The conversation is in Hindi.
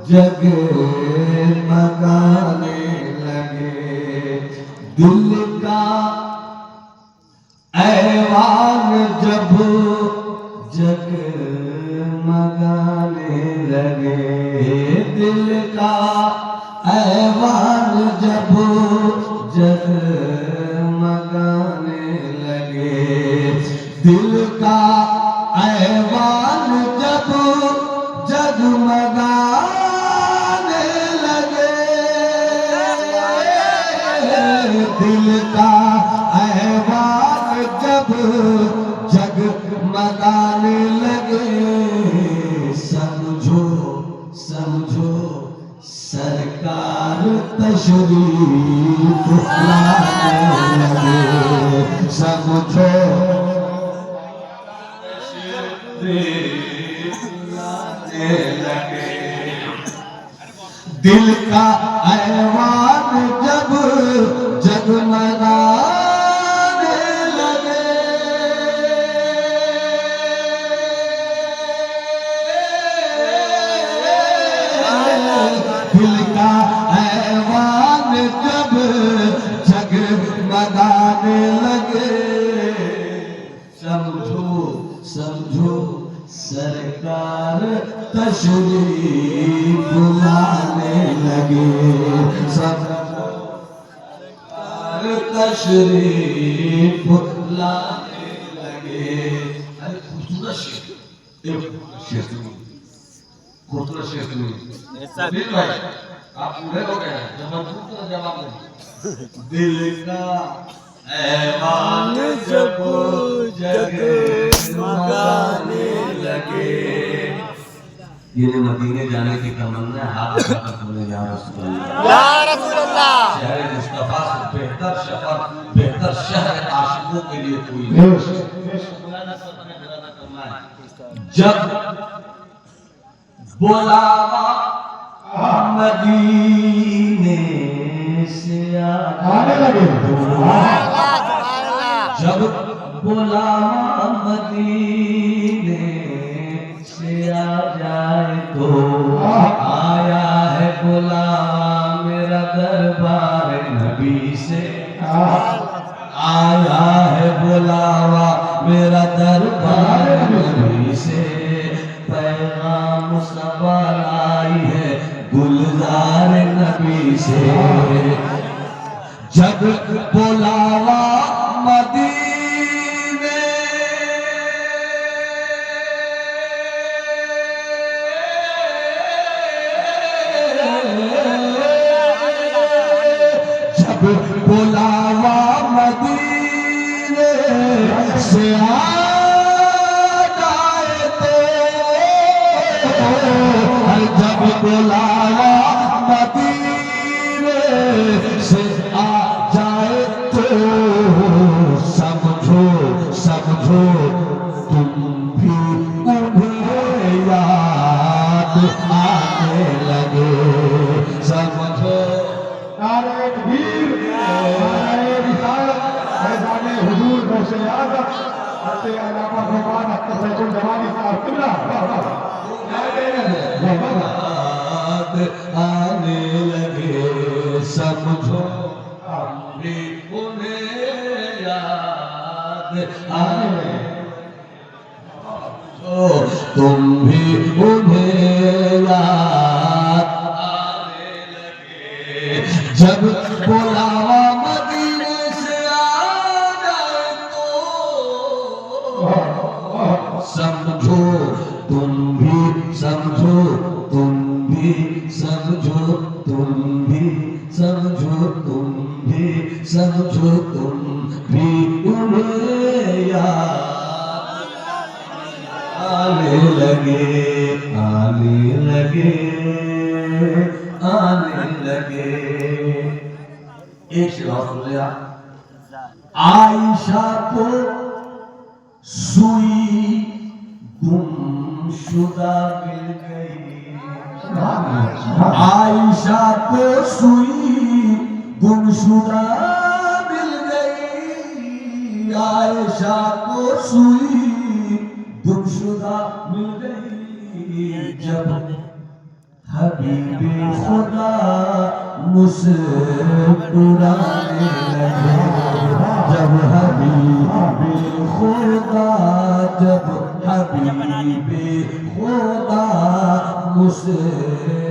जगमगाने लगे। दिल का ऐवान जब जगमगाने लगे, दिल का ऐवान जब जगमगाने लगे, दिल का ऐवान जब जगमगाने लगे, दिल का ऐवान जब जगमगाने लगे, समझो समझो सरकार तशरीफ लाने लगे, समझो लगे। दिल का ऐवान जब जगमगाने लगे, दिल का ऐवान जब जगमगाने लगे, समझो समझो सरकार तशरीफ लाने लगे, सरकार तशरीफ लाने लगे। अरे खूबसूरत शेर, खूबसूरत शेर दिल भाई, आप पूरे हो गए जब जवाब दें। दिल का ऐवान जब जगमगाने लगे। जिन्हें मदीने जाने की तमन्ना है, हाथ उठाकर बोले या रसूल अल्लाह, या रसूल अल्लाह। शहर मुस्तफा से बेहतर शहर, बेहतर शहर आशिकों के लिए कोई नहीं। जब बुलावा मदीने से आने लगे, जब बुलावा मदीने से आ जाए तो आया है बुलावा मेरा दरबार नबी से, आया है बुलावा मेरा दरबार नबी से, पैगाम सवाल आई है गुलजार नबी से। जब बुलावा मदीने जब बुलावा मदीने से आ जाए तो, जब बुलावा मदीने से आ जाए तो, समझो समझो तुम भी उन्हें याद आने लगे, समझो। नारे तकबीर, नारे रिसालत, फैज़ाने हुजूर गौसे आज़म हज़रत अल्लामा फ़रमान अख्तर जवानी साहब किबला याद आने लगे, समझो हम भी उन्हें याद आने, तुम भी उन्हें याद आने लगे। जब बुलावा मदीने से आ जाए तो, समझो तुम भी समझो, तुम भी समझो, तुम भी समझो, तुम भी समझो, तुम भी उन्हें याद आने लगे, आने लगे, आने लगे। एक शेर और सुन लिया। आयशा को सुई गुमशुदा मिल गई, आयशा को सुई गुमशुदा मिल गई, आयशा को सुई गुमशुदा मिल गई। हबीबे खुदा मुस्कुराने लगे जब हबीबे खुदा जब हबीबे खुदा मुस्कुराने